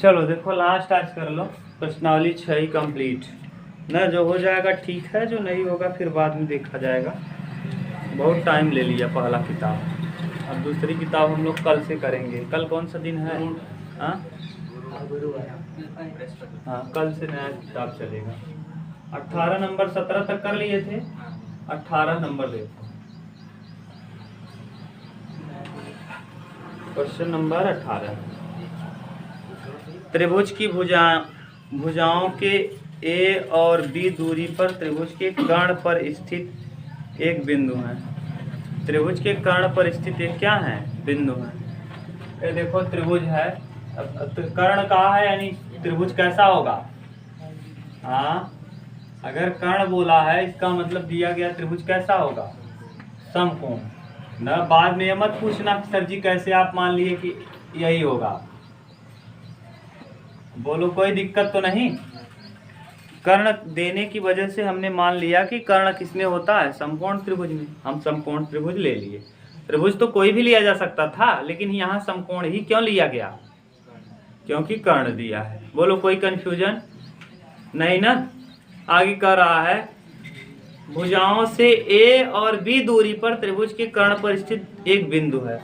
चलो देखो लास्ट आज कर लो, प्रश्नावली 6 ही कंप्लीट ना। जो हो जाएगा ठीक है, जो नहीं होगा फिर बाद में देखा जाएगा। बहुत टाइम ले लिया पहला किताब। अब दूसरी किताब हम लोग कल से करेंगे। कल कौन सा दिन है? हाँ हाँ, कल से नया किताब चलेगा। 18 नंबर 17 तक कर लिए थे, 18 नंबर देखो। Question number 18। त्रिभुज की भुजाओं के ए और बी दूरी पर त्रिभुज के कर्ण पर स्थित एक बिंदु है। त्रिभुज के कर्ण पर स्थित एक क्या है? बिंदु है। ये देखो त्रिभुज है, अब कर्ण कहाँ है, यानी त्रिभुज कैसा होगा? हाँ, अगर कर्ण बोला है इसका मतलब दिया गया त्रिभुज कैसा होगा? समकोण। न बाद में ये मत पूछना सर जी कैसे आप मान लिए कि यही होगा। बोलो कोई दिक्कत तो नहीं। कर्ण देने की वजह से हमने मान लिया कि कर्ण किसमें होता है? समकोण त्रिभुज में। हम समकोण त्रिभुज ले लिए। त्रिभुज तो कोई भी लिया जा सकता था, लेकिन यहाँ समकोण ही क्यों लिया गया? क्योंकि कर्ण दिया है। बोलो कोई कंफ्यूजन नहीं ना। आगे कह रहा है भुजाओं से ए और बी दूरी पर त्रिभुज के कर्ण पर स्थित एक बिंदु है।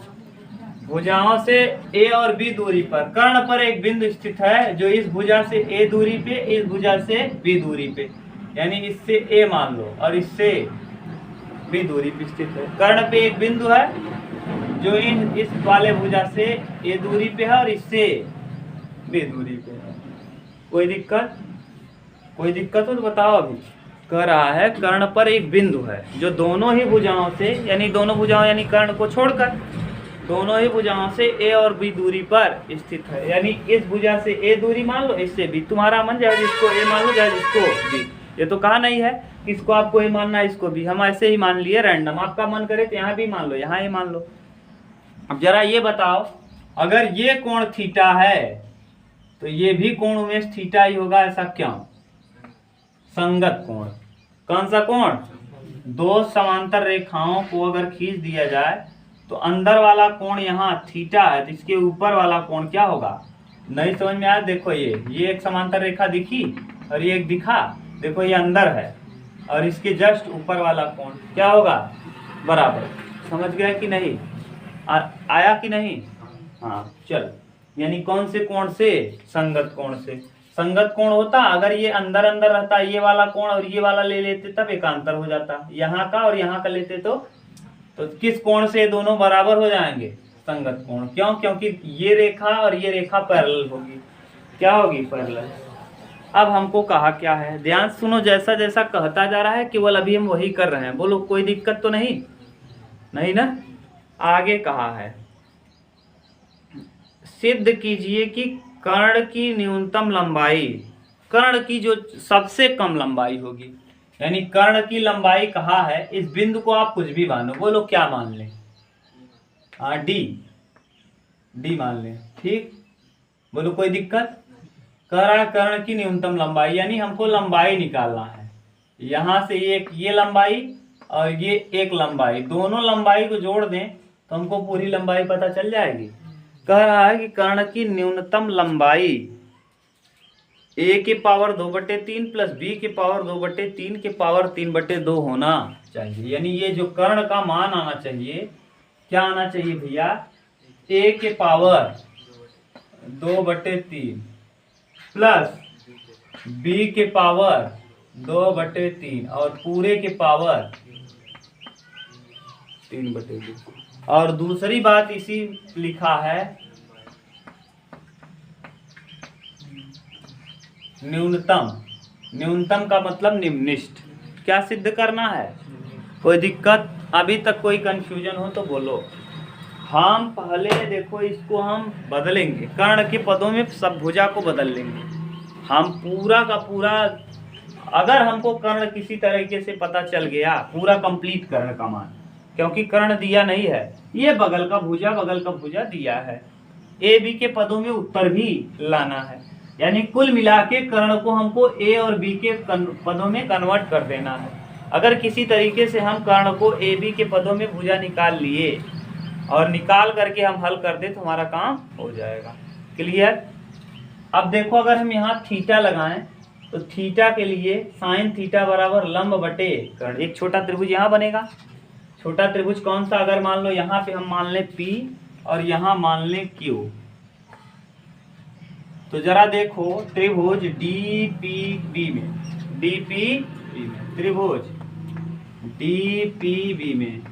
भुजाओं से ए और बी दूरी पर कर्ण पर एक बिंदु स्थित है, जो इस भुजा से ए दूरी पे, इस भुजा से बी दूरी पे, यानी इससे ए मान लो और इससे बी दूरी पे स्थित है। कर्ण पे एक बिंदु है जो इस वाले भुजा से ए दूरी पे है और इससे बी दूरी पे है। कोई दिक्कत? कोई दिक्कत हो तो बताओ। अभी कह रहा है कर्ण पर एक बिंदु है जो दोनों ही भुजाओं से, यानी दोनों भुजाओं यानी कर्ण को छोड़कर दोनों ही भुजाओं से ए और बी दूरी पर स्थित है। यानी इस भुजा से ए दूरी मान लो, इससे बी। तुम्हारा मन जाए जिसको ए मान लो, जाए जिसको बी। ये तो कहा नहीं है कि इसको आपको ए मानना है, इसको भी। हम ऐसे ही मान लिए रैंडम। आपका मन करे तो यहाँ भी मान लो, यहाँ ए मान लो। अब जरा ये बताओ, अगर ये कोण थीटा है तो ये भी कोण उमेश थीटा ही होगा, ऐसा क्यों? संगत कोण। कौन सा कोण? दो समांतर रेखाओं को अगर खींच दिया जाए तो अंदर वाला कोण यहाँ थीटा है, तो इसके ऊपर वाला कोण क्या होगा? नहीं समझ में आया? देखो ये एक समांतर रेखा दिखी और ये एक दिखा। देखो ये अंदर है और इसके जस्ट ऊपर वाला कोण क्या होगा? बराबर। समझ गया कि नहीं? आया कि नहीं? हाँ चल, यानी कौन से कोण से? संगत कोण से। संगत कोण होता अगर ये अंदर अंदर रहता, ये वाला कोण और ये वाला ले लेते तब एकांतर हो जाता। यहाँ का और यहाँ का लेते तो किस कोण से दोनों बराबर हो जाएंगे? संगत कोण। क्यों? क्योंकि ये रेखा और ये रेखा पैरेलल होगी। क्या होगी? पैरेलल। अब हमको कहा क्या है, ध्यान सुनो। जैसा जैसा कहता जा रहा है केवल अभी हम वही कर रहे हैं। बोलो कोई दिक्कत तो नहीं? नहीं ना। आगे कहा है सिद्ध कीजिए कि कर्ण की न्यूनतम लंबाई, कर्ण की जो सबसे कम लंबाई होगी, यानी कर्ण की लंबाई कहा है। इस बिंदु को आप कुछ भी मानो। बोलो क्या मान लें? हाँ डी मान लें। ठीक, बोलो कोई दिक्कत? कह रहा है कर्ण की न्यूनतम लंबाई, यानी हमको लंबाई निकालना है। यहाँ से ये लंबाई और ये एक लंबाई, दोनों लंबाई को जोड़ दें तो हमको पूरी लंबाई पता चल जाएगी। कह रहा है कि कर्ण की न्यूनतम लंबाई a के पावर 2/3 प्लस b के पावर 2/3 के पावर 3/2 होना चाहिए। यानी ये जो कर्ण का मान आना चाहिए, क्या आना चाहिए भैया? a के पावर 2/3 प्लस b के पावर 2/3 और पूरे के पावर 3/2। और दूसरी बात इसी लिखा है न्यूनतम। न्यूनतम का मतलब निम्निष्ठ। क्या सिद्ध करना है? कोई दिक्कत? अभी तक कोई कंफ्यूजन हो तो बोलो। हम पहले देखो इसको हम बदलेंगे, कर्ण के पदों में सब भुजा को बदल लेंगे हम पूरा का पूरा। अगर हमको कर्ण किसी तरीके से पता चल गया, पूरा कंप्लीट कर्ण का मान, क्योंकि कर्ण दिया नहीं है, ये बगल का भुजा दिया है। ए बी के पदों में उत्तर भी लाना है, यानी कुल मिला के कर्ण को हमको ए और बी के पदों में कन्वर्ट कर देना है। अगर किसी तरीके से हम कर्ण को ए बी के पदों में भुजा निकाल लिए और निकाल करके हम हल कर दे तो हमारा काम हो जाएगा। क्लियर? अब देखो अगर हम यहाँ थीटा लगाएं तो थीटा के लिए साइन थीटा बराबर लंब बटे कर्ण, एक छोटा त्रिभुज यहाँ बनेगा। छोटा त्रिभुज कौन सा, अगर मान लो यहाँ पे हम मान लें P और यहाँ मान लें Q, तो जरा देखो त्रिभुज DPB में, त्रिभुज DPB में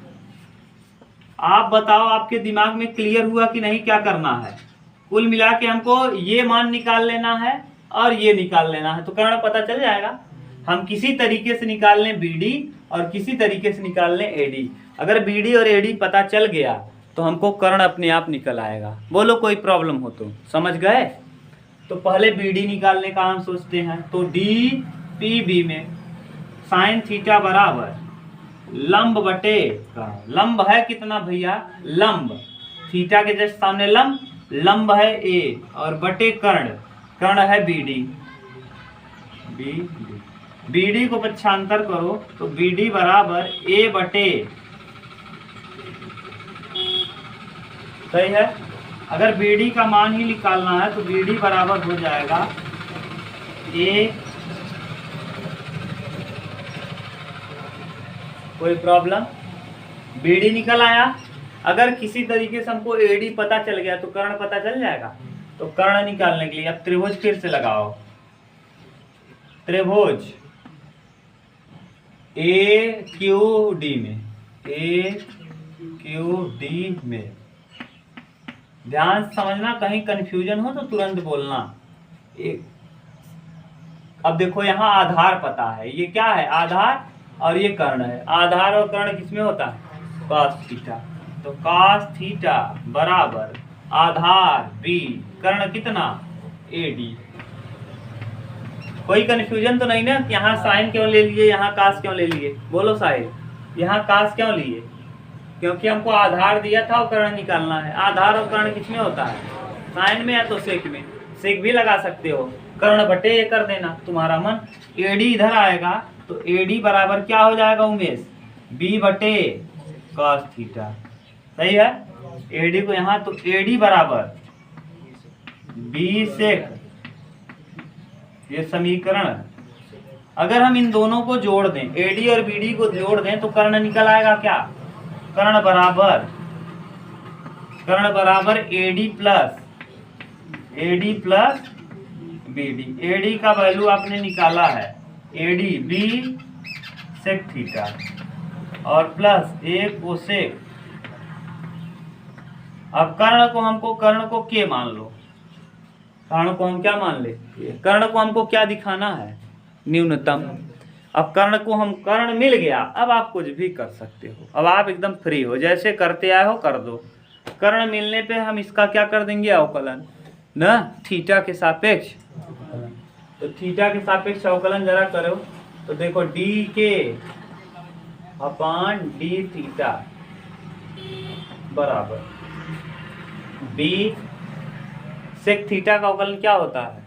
आप बताओ आपके दिमाग में क्लियर हुआ कि नहीं, क्या करना है। कुल मिला के हमको ये मान निकाल लेना है और ये निकाल लेना है, तो कर्ण पता चल जाएगा। हम किसी तरीके से निकाल लें BD और किसी तरीके से निकाल लें AD। अगर BD और AD पता चल गया तो हमको कर्ण अपने आप निकल आएगा। बोलो कोई प्रॉब्लम हो तो, समझ गए। तो पहले BD निकालने का हम सोचते हैं, तो DPB में साइन थीटा बराबर लंब बटे कर्ण। लंब है कितना भैया, लंब थीटा के जस्ट सामने लंब है A और बटे कर्ण है BD। BD को पक्षांतर करो तो BD बराबर A बटे, सही है। अगर BD का मान ही निकालना है तो BD बराबर हो जाएगा A, कोई प्रॉब्लम, BD निकल आया। अगर किसी तरीके से हमको AD पता चल गया तो कर्ण पता चल जाएगा। तो कर्ण निकालने के लिए अब त्रिभुज फिर से लगाओ, त्रिभुज AQD में ध्यान से समझना, कहीं कंफ्यूजन हो तो तुरंत बोलना। अब देखो यहाँ आधार पता है, ये क्या है आधार और ये कर्ण है। आधार और कर्ण किसमें होता है, cos थीटा। तो cos थीटा बराबर आधार B, कर्ण कितना AD। कोई कंफ्यूजन तो नहीं ना, यहाँ साइन क्यों ले लिए, यहाँ कास क्यों ले लिए, बोलो साहिब, यहाँ कास क्यों लिए, क्योंकि हमको आधार दिया था और कर्ण निकालना है। आधार और कर्ण किसमें होता है, साइन में या तो सेक में, सेक भी लगा सकते हो, कर्ण बटे ये कर देना, तुम्हारा मन। AD इधर आएगा तो AD बराबर क्या हो जाएगा उमेश, B बटे cos थीटा, सही है। AD को यहाँ, तो AD बराबर B सेक, ये समीकरण। अगर हम इन दोनों को जोड़ दें, AD और BD को जोड़ दें तो कर्ण निकल आएगा क्या, कर्ण बराबर AD प्लस BD। AD का वैल्यू आपने निकाला है, AD B सेक थीटा और प्लस A कोसेक। अब कर्ण को K मान लो, कर्ण को हम क्या मान ले, कर्ण को हमको क्या दिखाना है, न्यूनतम। अब कर्ण मिल गया, अब आप कुछ भी कर सकते हो, अब आप एकदम फ्री हो, जैसे करते आए हो कर दो। कर्ण मिलने पे हम इसका क्या कर देंगे, अवकलन ना, थीटा के सापेक्ष। तो थीटा के सापेक्ष अवकलन जरा करो तो देखो DK अपान D थीटा बराबर B सेक थीटा का अवकलन क्या होता है,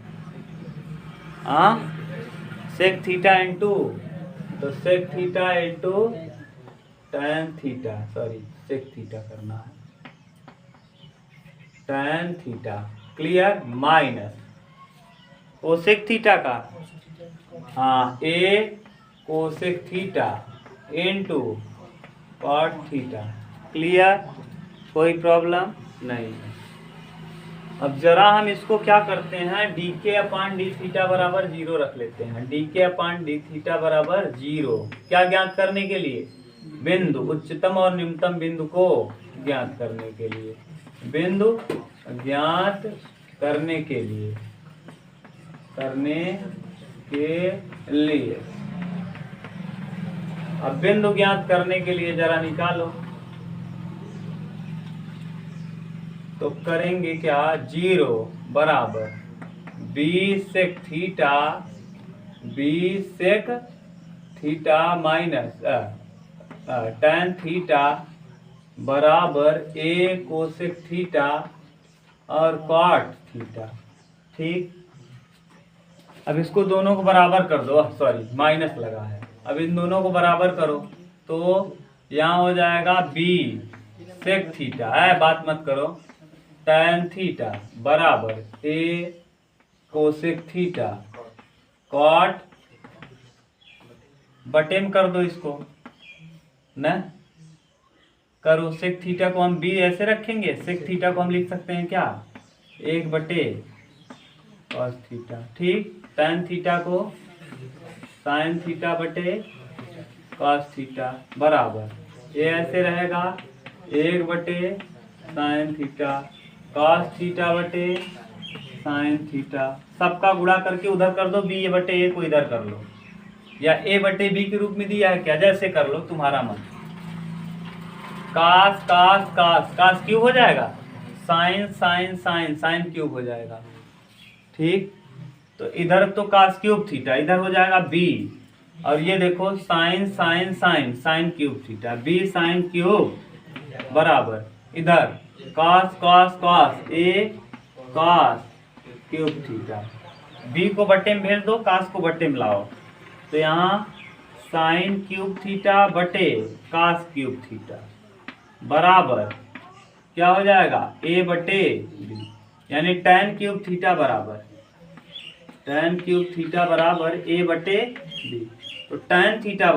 सेक थीटा इंटू, तो sec theta into tan theta, sorry sec theta करना है, tan theta, clear, minus cosec theta का, A cosec theta into cot theta, clear, कोई प्रॉब्लम नहीं। अब जरा हम इसको क्या करते हैं, DK अपान D थीटा बराबर 0 रख लेते हैं। DK अपान D थीटा बराबर 0 क्या ज्ञात करने के लिए, बिंदु, उच्चतम और निम्नतम बिंदु को ज्ञात करने के लिए, बिंदु ज्ञात करने के लिए, अब बिंदु ज्ञात करने के लिए जरा निकालो, तो करेंगे क्या, 0 बराबर B sec theta minus tan theta बराबर A कोसेक थीटा और कॉट थीटा, ठीक। अब इसको दोनों को बराबर कर दो, सॉरी माइनस लगा है, अब इन दोनों को बराबर करो तो यहाँ हो जाएगा B सेक थीटा, बात मत करो, tan थीटा बराबर A कोसेक थीटा कॉट बटे में कर दो इसको न करो। सेक थीटा को हम बी ऐसे रखेंगे, सेक थीटा को हम लिख सकते हैं क्या 1 बटे कॉस थीटा, ठीक। tan थीटा को sin थीटा बटे कॉस थीटा बराबर ये ऐसे रहेगा 1 बटे sin थीटा कॉस थीटा बटे sin थीटा। सबका गुणा करके उधर कर दो, बी बटे ए को इधर कर लो, या ए बटे बी के रूप में दिया है क्या, जैसे कर लो तुम्हारा मन। कास कास कास कास क्यूब हो जाएगा, sine sine sine sine cube हो जाएगा, ठीक। तो इधर तो कास क्यूब थीटा इधर हो जाएगा बी, और ये देखो sine sine sine sine cube theta B sine cube बराबर इधर cos cos cos A cos cube theta. B को बट्टे में भेज दो, कास को बट्टे में लाओ, तो यहाँ साइन क्यूब थीटा बटे कास क्यूब थीटा बराबर क्या हो जाएगा ए बटे बी, यानी tan क्यूब थीटा बराबर tan क्यूब थीटा बराबर ए बटे बी। तो tan थीटा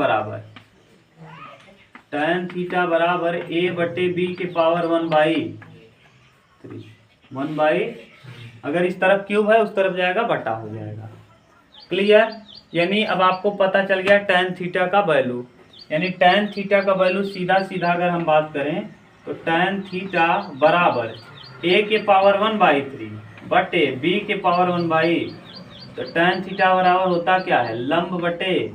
बराबर ए बटे बी के पावर 1/3 1/, अगर इस तरफ क्यूब है उस तरफ जाएगा बटा हो जाएगा, क्लियर। यानी अब आपको पता चल गया tan थीटा का वैल्यू, यानी tan थीटा का वैल्यू सीधा सीधा अगर हम बात करें तो tan थीटा बराबर a के पावर 1/3 बटे b के पावर 1/, तो tan थीटा बराबर होता क्या है लंब बटे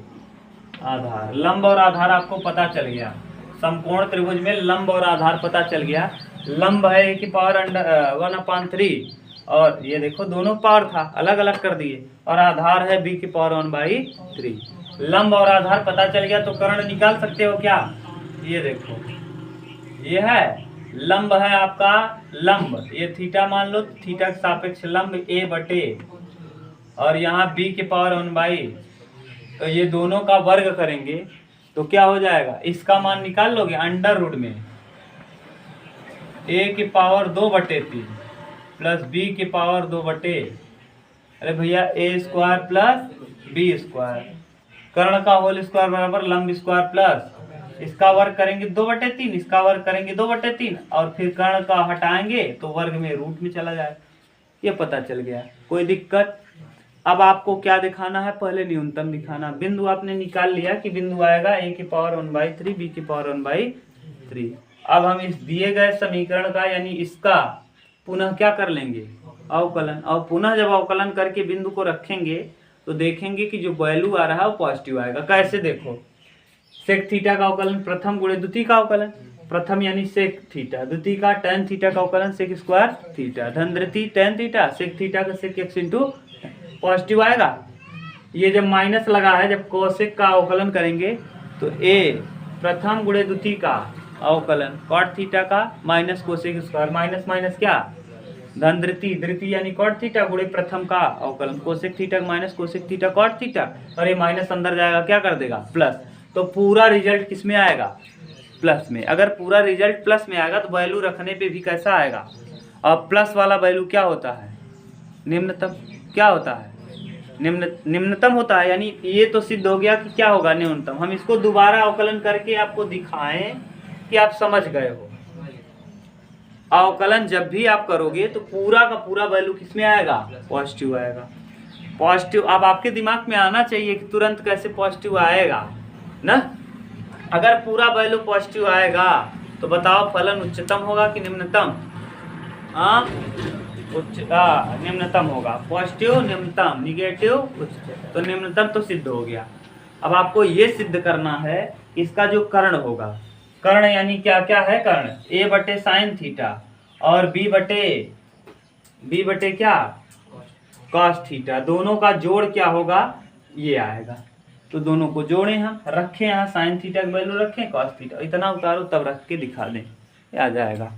आधार। लंब और आधार आपको पता चल गया, समकोण त्रिभुज में लंब और आधार पता चल गया। लंब है a की पावर 1/3 और ये देखो दोनों पावर था अलग अलग कर दिए, और आधार है b की पावर 1/3। लंब और आधार पता चल गया तो कर्ण निकाल सकते हो क्या, ये देखो ये है लंब है आपका, लंब ये थीटा मान लो, थीटा के सापेक्ष लंब a बटे और यहाँ b के पावर 1/, तो ये दोनों का वर्ग करेंगे तो क्या हो जाएगा, इसका मान निकाल लोगे अंडर रूट में a की पावर 2/3 प्लस b की पावर 2/, अरे भैया a² प्लस b², कर्ण का होल स्क्वायर बराबर लंब स्क्वायर प्लस इसका वर्ग करेंगे 2/3, इसका वर्ग करेंगे 2/3, और फिर कर्ण का हटाएंगे तो वर्ग में रूट में चला जाए। ये पता चल गया, कोई दिक्कत। अब आपको क्या दिखाना है, पहले न्यूनतम दिखाना। बिंदु आपने निकाल लिया कि बिंदु आएगा a की पावर 1/3 b की पावर 1/3। अब हम इस दिए गए समीकरण का यानी इसका पुनः क्या कर लेंगे अवकलन, और पुनः जब अवकलन करके बिंदु को रखेंगे तो देखेंगे कि जो वैल्यू आ रहा है वो पॉजिटिव आएगा। कैसे देखो, सेक थीटा का अवकलन प्रथम गुणे द्वितीय का अवकलन, प्रथम यानी सेक थीटा, द्वितीय का tan थीटा का अवकलन सेक स्क्वायर थीटा, धन द्वितीय tan थीटा सेक थीटा का सेक x इंटू पॉजिटिव आएगा। ये जब माइनस लगा है, जब कोसेक का अवकलन करेंगे तो a प्रथम गुणे द्वितीय का अवकलन कॉट थीटा का minus cosec square, minus minus क्या धन द्वितीय, द्वितीय यानी कॉट थीटा गुणे प्रथम का अवकलन cosec theta minus cosec theta cot theta, और ये माइनस अंदर जाएगा क्या कर देगा प्लस, तो पूरा रिजल्ट किस में आएगा प्लस में। अगर पूरा रिजल्ट प्लस में आएगा तो वैल्यू रखने पे भी कैसा आएगा, और प्लस वाला वैल्यू क्या होता है निम्नतम, क्या होता है निम्नतम होता है। यानी ये तो सिद्ध हो गया कि क्या होगा न्यूनतम। हम इसको दोबारा अवकलन करके आपको दिखाएं कि आप समझ गए हो। अवकलन जब भी आप करोगे तो पूरा का पूरा वैल्यू किस में आएगा पॉजिटिव आएगा। पॉजिटिव अब आपके दिमाग में आना चाहिए कि तुरंत कैसे पॉजिटिव आएगा ना। अगर पूरा वैल्यू पॉजिटिव आएगा तो बताओ फलन उच्चतम होगा कि निम्नतम, निम्नतम होगा। पॉजिटिव निम्नतम, निगेटिव उच्चतम, तो निम्नतम तो सिद्ध हो गया। अब आपको ये सिद्ध करना है इसका जो कर्ण होगा, कर्ण यानी क्या क्या है कर्ण, a बटे साइन थीटा और b बटे क्या कॉस थीटा, दोनों का जोड़ क्या होगा ये आएगा। तो दोनों को जोड़े हम, रखें यहाँ साइन थीटा की वैल्यू रखें, कॉस थीटा इतना उतारो तब रख के दिखा दें, ये आ जाएगा।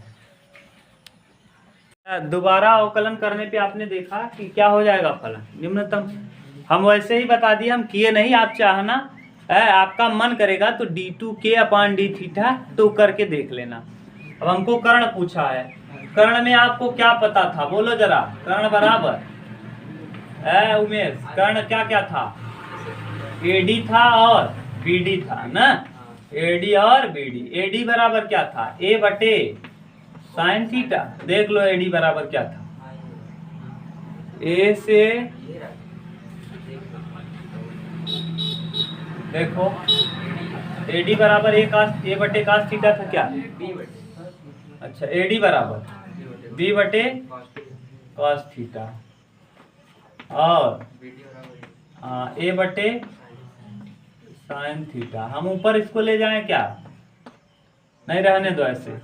दोबारा अवकलन करने पे आपने देखा कि क्या हो जाएगा फलन निम्नतम। हम वैसे ही बता दिए, हम किए नहीं, आप चाहना आपका मन करेगा तो d2k/d थीटा तो करके देख लेना। अब हमको कर्ण पूछा है, कर्ण में आपको क्या पता था बोलो जरा, कर्ण बराबर उमेश, कर्ण क्या क्या था? एडी था और बीडी था ना, एडी और बीडी। एडी बराबर क्या था? ए बटे साइन थीटा। देख लो एडी बराबर क्या था, ए से देखो एडी बराबर ए बटे कास थीटा था क्या? अच्छा, एडी बराबर बी बटे कॉस थीटा और ए बटे साइन थीटा। हम ऊपर इसको ले जाएं क्या? नहीं, रहने दो ऐसे।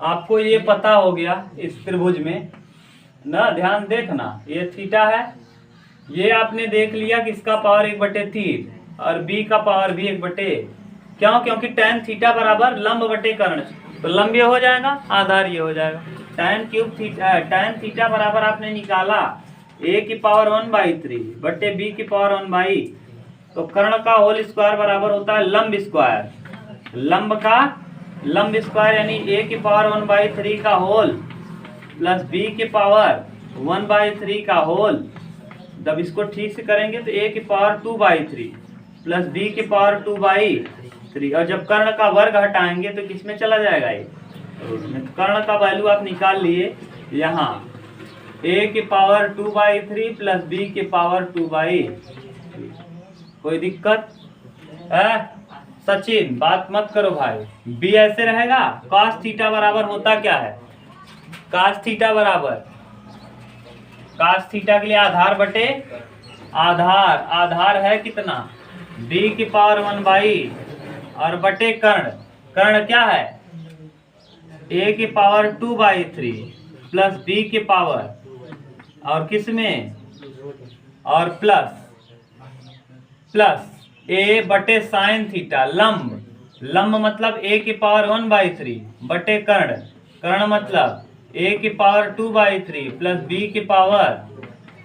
आपको ये पता हो गया इस त्रिभुज में ना, ध्यान देखना, ये थीटा है, ये आपने देख लिया कि इसका पावर 1/3 और बी का पावर भी 1/, क्यों? क्योंकि tan थीटा बराबर लंब बटे कर्ण, तो लंब ये हो जाएगा, आधार ये हो जाएगा। tan थीटा बराबर आपने निकाला a की पावर 1/3 बटे b की पावर 1/, तो कर्ण का होल स्क्वायर बराबर होता है लंब स्क्वायर। लंब स्क्वायर यानी a की पावर 1/3 का होल प्लस b की पावर 1/3 का होल। जब इसको ठीक से करेंगे तो a की पावर 2/3 प्लस b की पावर 2/3, और जब कर्ण का वर्ग हटाएंगे तो किसमें चला जाएगा ये? तो कर्ण का वैल्यू आप निकाल लिए यहाँ, a की पावर 2/3 प्लस b की पावर 2/3। कोई दिक्कत है? सचिन बात मत करो भाई, b ऐसे रहेगा। cos थीटा बराबर होता क्या है? cos थीटा बराबर, cos थीटा के लिए आधार बटे आधार है कितना? b की पावर 1/, और बटे कर्ण क्या है? a की पावर 2/3 प्लस b की पावर, और किस में? और प्लस a बटे साइन थीटा। लंब मतलब a की पावर 1/3 बटे कर्ण मतलब a की पावर 2/3 प्लस b की पावर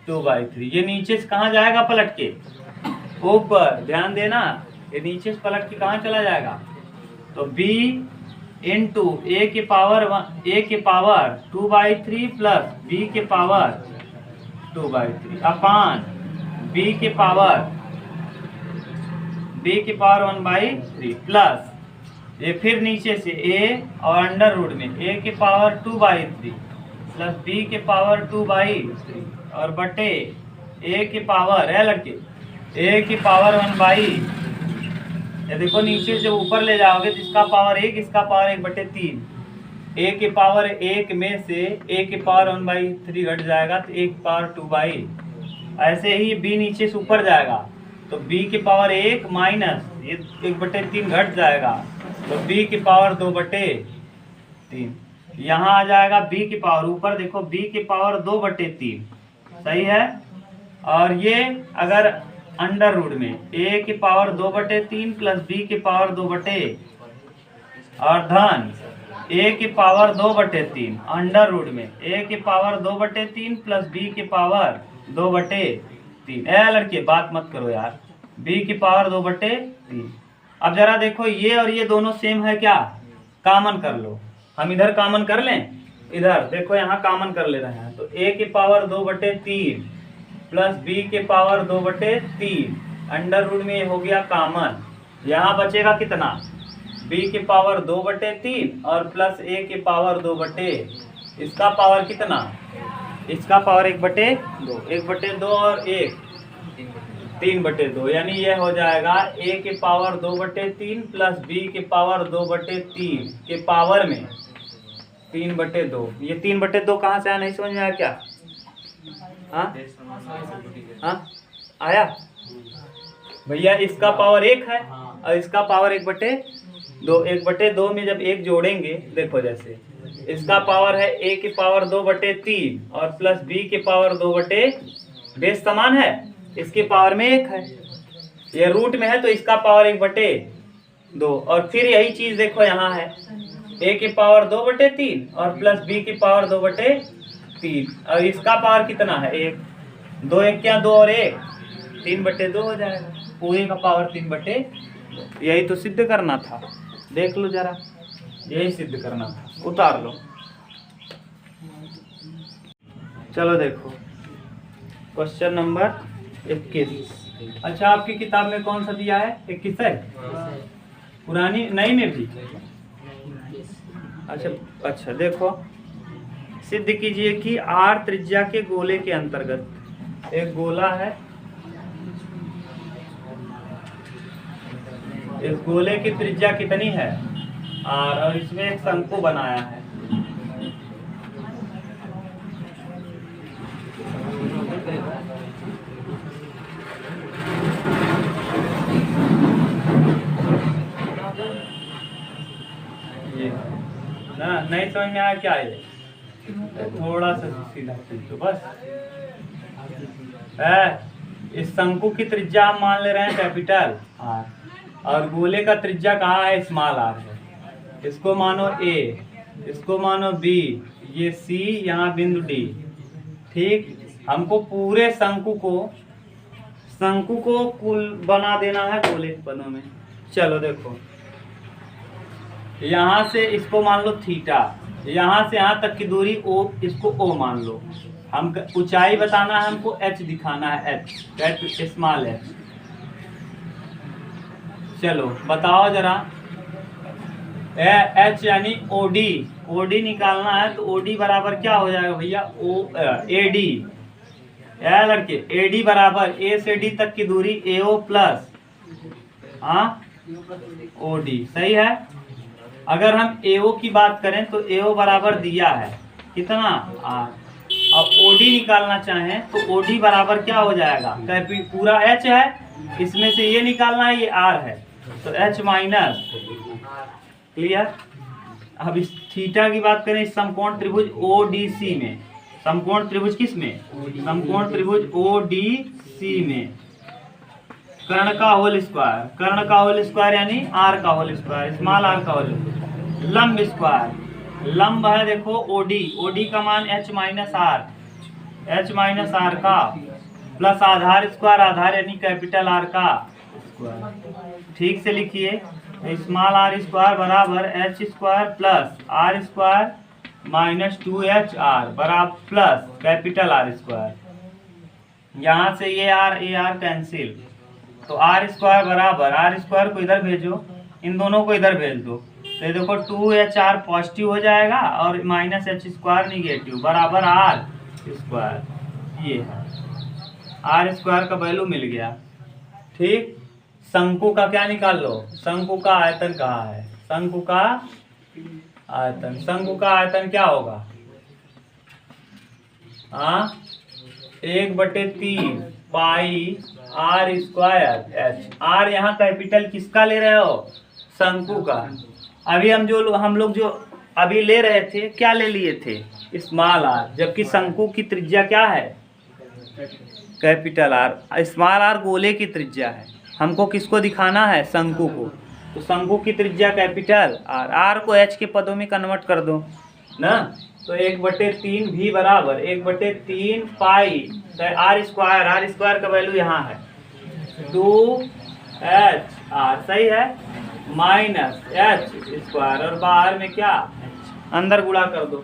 2/3। ये नीचे से कहाँ जाएगा? पलट के ऊपर। ध्यान देना, ये नीचे से पलट के कहाँ चला जाएगा? तो b इंटू a की पावर 2/3 प्लस b की पावर 2/3 अपान b की पावर 1/3 प्लस ये फिर नीचे से a और अंडर रूट में a की पावर 2/3 प्लस b की पावर 2/3 और बटे a की पावर है लड़के a की पावर 1/। ये देखो नीचे से ऊपर ले जाओगे तो इसका पावर 1, इसका पावर 1/3, a की पावर 1 में से a की पावर 1/3 घट जाएगा तो a की पावर 2/। ऐसे ही b नीचे से ऊपर जाएगा तो b की पावर 1 माइनस ये 1/3 घट जाएगा तो b की पावर 2/3। यहाँ आ जाएगा b की पावर, ऊपर देखो b की पावर 2/3, सही है। और ये अगर अंडर रूट में a की पावर 2/3 प्लस b की पावर 2/, और धन a की पावर 2/3 अंडर रूट में a की पावर 2/3 प्लस b की पावर 2/3। लड़के बात मत करो यार, b की पावर 2/3। अब जरा देखो ये और ये दोनों सेम है क्या? कॉमन कर लो। हम इधर कॉमन कर लें, इधर देखो यहाँ कॉमन कर ले रहे हैं तो a की पावर 2/3 प्लस b की पावर 2/3 अंडर रूट में हो गया कॉमन। यहाँ बचेगा कितना? b की पावर 2/3 और प्लस a की पावर 2/, इसका पावर कितना? इसका पावर 1/2, 1/2 और 1 3/2, यानी यह हो जाएगा a की पावर 2/3 प्लस b की पावर 2/3 के पावर में 3/2। ये 3/2 कहाँ से आया? नहीं समझ में आया क्या? हाँ आया भैया? इसका पावर 1 है और इसका पावर 1/2। 1/2 में जब 1 जोड़ेंगे, देखो जैसे इसका पावर है a की पावर 2/3 और प्लस b की पावर 2/, बेस समान है, इसके पावर में 1 है, ये रूट में है तो इसका पावर 1/2। और फिर यही चीज देखो यहाँ है a की पावर 2/3 और प्लस b की पावर 2/3, और इसका पावर कितना है? 1, 2 1 क्या 2 और 1 3/2 हो जाएगा। पूरे का पावर 3/2। यही तो सिद्ध करना था, देख लो जरा, यही सिद्ध करना था। उतार लो, चलो देखो क्वेश्चन नंबर 21। अच्छा, आपकी किताब में कौन सा दिया है? 21 है। पुरानी नई में भी? अच्छा देखो, सिद्ध कीजिए कि r त्रिज्या के गोले के अंतर्गत एक गोला है, इस गोले की त्रिज्या कितनी है? r, और इसमें एक शंकु बनाया है। ये ना, नहीं समझ में आया क्या? ये थोड़ा सा सीधा तो बस है। इस शंकु की त्रिज्या हम मान ले रहे हैं कैपिटल R, और गोले का त्रिज्या कहाँ है? स्मॉल r है। इसको मानो A, इसको मानो B, ये C, यहाँ बिंदु D। ठीक, हमको पूरे शंकु को कुल बना देना है गोले के पदों में। चलो देखो, यहाँ से इसको मान लो थीटा, यहाँ से यहाँ तक की दूरी O, इसको O मान लो। हम ऊंचाई बताना है, हमको h दिखाना है, h स्मॉल h। चलो बताओ जरा, h यानी OD निकालना है, तो OD बराबर क्या हो जाएगा भैया? AD। लड़के, AD बराबर A से D तक की दूरी AO प्लस OD। सही है। अगर हम AO की बात करें तो AO बराबर दिया है कितना? R। अब OD निकालना चाहें तो OD बराबर क्या हो जाएगा? पूरा H है, इसमें से ये निकालना है, ये R है, तो H माइनस। क्लियर? अब इस थीटा की बात करें, इस समकोण त्रिभुज ODC में, समकोण त्रिभुज किस में? समकोण त्रिभुज ODC में कर्ण का होल स्क्वायर यानी R का होल स्क्वायर, स्मॉल r का होल, लंब स्क्वायर, लंब है देखो OD का मान h माइनस आर का, प्लस आधार स्क्वायर, यानी कैपिटल R का स्क्वायर। ठीक से लिखिए, स्मॉल r स्क्वायर बराबर h square plus r square minus 2HR बराबर प्लस कैपिटल R स्क्वायर। यहाँ से ये r कैंसिल, तो r स्क्वायर बराबर, r स्क्वायर को इधर भेजो, इन दोनों को इधर भेज दो, तो ये देखो 2HR पॉजिटिव हो जाएगा और माइनस h स्क्वायर निगेटिव बराबर r स्क्वायर। ये r स्क्वायर का वैल्यू मिल गया। ठीक, शंकु का क्या निकाल लो? शंकु का आयतन कहाँ है? शंकु का आयतन क्या होगा? 1/3 पाई r स्क्वायर h। r यहाँ कैपिटल किसका ले रहे हो? शंकु का। अभी हम लोग जो अभी ले रहे थे, क्या ले लिए थे? स्मॉल r, जबकि शंकु की त्रिज्या क्या है? Capital R। स्मॉल r गोले की त्रिज्या है, हमको किसको दिखाना है? शंकु को। तो शंकु की त्रिज्या कैपिटल R को h के पदों में कन्वर्ट कर दो ना, तो 1/3 भी बराबर 1/3 पाई r स्क्वायर का वैल्यू यहाँ है 2HR, सही है, माइनस h स्क्वायर, और बाहर में क्या? अंदर गुणा कर दो,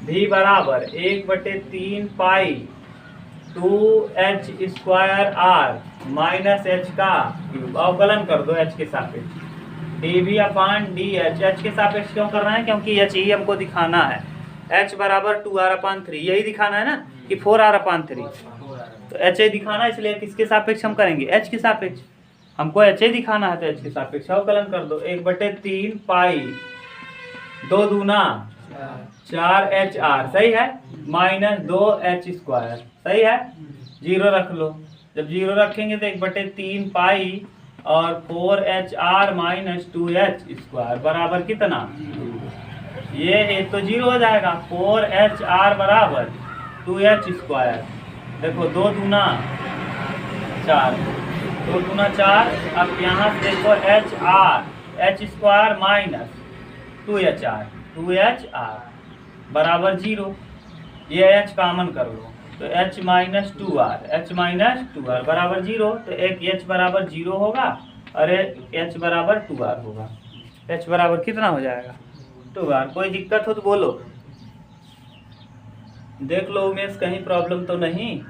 भी बराबर 1/3 पाई 2h square r minus h का क्यूब। अवकलन कर दो h के सापेक्ष, dv अपान dh। h के सापेक्ष क्यों कर रहे हैं? क्योंकि h ही हमको दिखाना है, h बराबर 2r/3, यही दिखाना है ना कि 4r/3, तो h ही दिखाना, इसलिए किसके सापेक्ष हम करेंगे? h के सापेक्ष। हमको h ही दिखाना है, तो h के सापेक्ष अवकलन कर दो, 1/3 पाई 2 दूना 4HR, सही है, माइनस 2h स्क्वायर, सही है, 0 रख लो। जब 0 रखेंगे तो 1/3 पाई और 4HR माइनस 2h स्क्वायर बराबर कितना? ये तो 0 हो जाएगा, 4HR बराबर 2h स्क्वायर। देखो 2 दूना 4, 2 दूना 4। अब यहाँ से देखो h स्क्वायर माइनस 2HR बराबर 0, ये h कॉमन कर लो, तो h माइनस 2r बराबर 0, तो एक h बराबर 0 होगा और h बराबर 2r होगा। h बराबर कितना हो जाएगा? 2r। कोई दिक्कत हो तो बोलो, देख लो उमेश, कहीं प्रॉब्लम तो नहीं?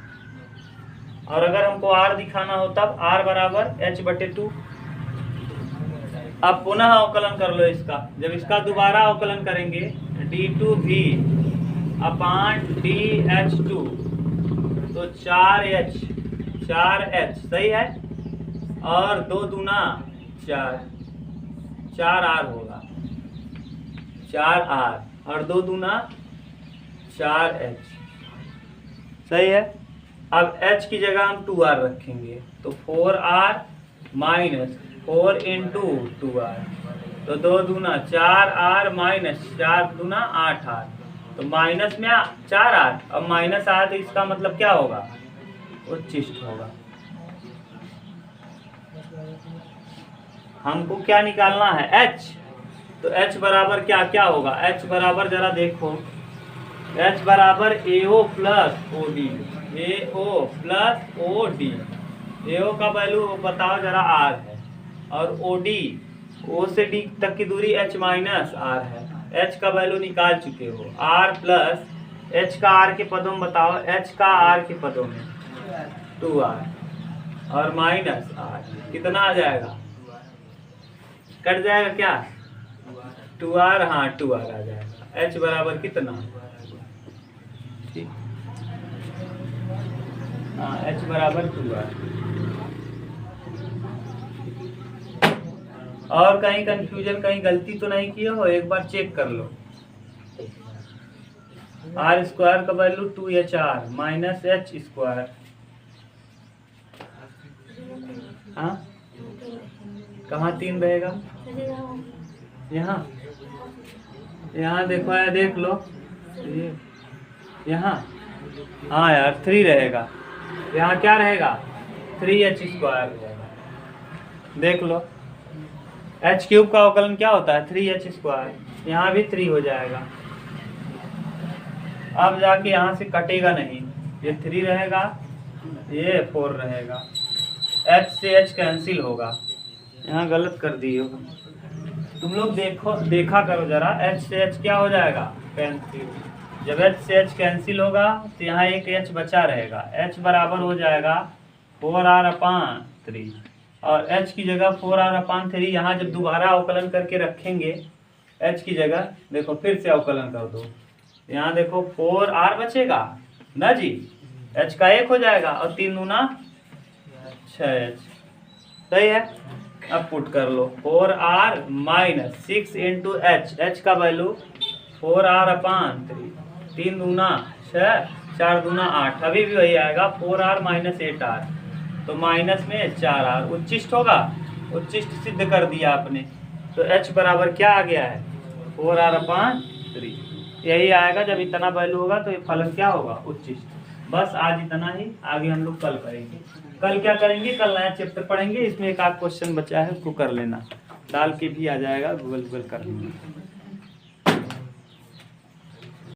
और अगर हमको आर दिखाना हो तब आर बराबर h/2। अब पुनः अवकलन कर लो इसका। जब इसका दोबारा अवकलन करेंगे d2v अपान dh2 तो 4h सही है, और 2 दूना 4r होगा, 4r और 2 दूना 4h सही है। अब h की जगह हम 2r रखेंगे तो 4r माइनस 4 इंटू 2r तो 2 दूना 4r माइनस 4 दूना 8r तो माइनस में 4r, अब माइनस आया तो इसका मतलब क्या होगा, उच्चिष्ट होगा। हमको क्या निकालना है, h। तो h बराबर क्या क्या होगा, h बराबर जरा देखो, h बराबर AO plus OD, AO plus OD। AO का वैल्यू बताओ जरा r है, और OD O से D तक की दूरी h माइनस r है। h का वैल्यू निकाल चुके हो, r प्लस h का r के पदों में बताओ, h का r के पदों में 2r और माइनस r कितना आ जाएगा, कट जाएगा क्या, 2r, हाँ 2r आ जाएगा। h बराबर कितना, ठीक, हाँ h बराबर 2r। और कहीं कंफ्यूजन, कहीं गलती तो नहीं किए हो, एक बार चेक कर लो। r स्क्वायर का value 2HR minus h square, हाँ कहाँ 3 रहेगा, यहाँ यहाँ देखो, या देख लो ये यहाँ, हाँ यार 3 रहेगा, यहाँ क्या रहेगा 3h स्क्वायर रहेगा। देख लो h क्यूब का अवकलन क्या होता है 3h स्क्वायर, यहाँ भी 3 हो जाएगा। अब जाके यहाँ से कटेगा नहीं, ये 3 रहेगा, ये 4 रहेगा, h से h कैंसिल होगा। यहाँ गलत कर दिए हो तुम लोग, देखा करो जरा, h से h क्या हो जाएगा कैंसिल। जब h से h कैंसिल होगा तो यहाँ एक h बचा रहेगा, h बराबर हो जाएगा 4r/3, और h की जगह 4r/3। यहाँ जब दोबारा अवकलन करके रखेंगे h की जगह, देखो फिर से अवकलन कर दो, यहाँ देखो 4r बचेगा ना जी, h का 1 हो जाएगा, और 3 दूना 6h सही है। अब पुट कर लो 4r माइनस 6 इंटू h का वैल्यू 4r/3, 3 दूना 6, 4 दूना 8, अभी भी वही आएगा 4r माइनस 8r, तो माइनस में 4r उच्चिष्ट होगा, उच्चिष्ट सिद्ध कर दिया आपने। तो h बराबर क्या आ गया है 4r/3, यही आएगा। जब इतना वैल्यू होगा तो ये फलन क्या होगा, उच्चिष्ट। बस आज इतना ही, आगे हम लोग कल करेंगे। कल क्या करेंगे, कल नया चैप्टर पढ़ेंगे, इसमें एक आध क्वेश्चन बचा है उसको कर लेना, डाल के भी आ जाएगा, गूगल कर लेंगे।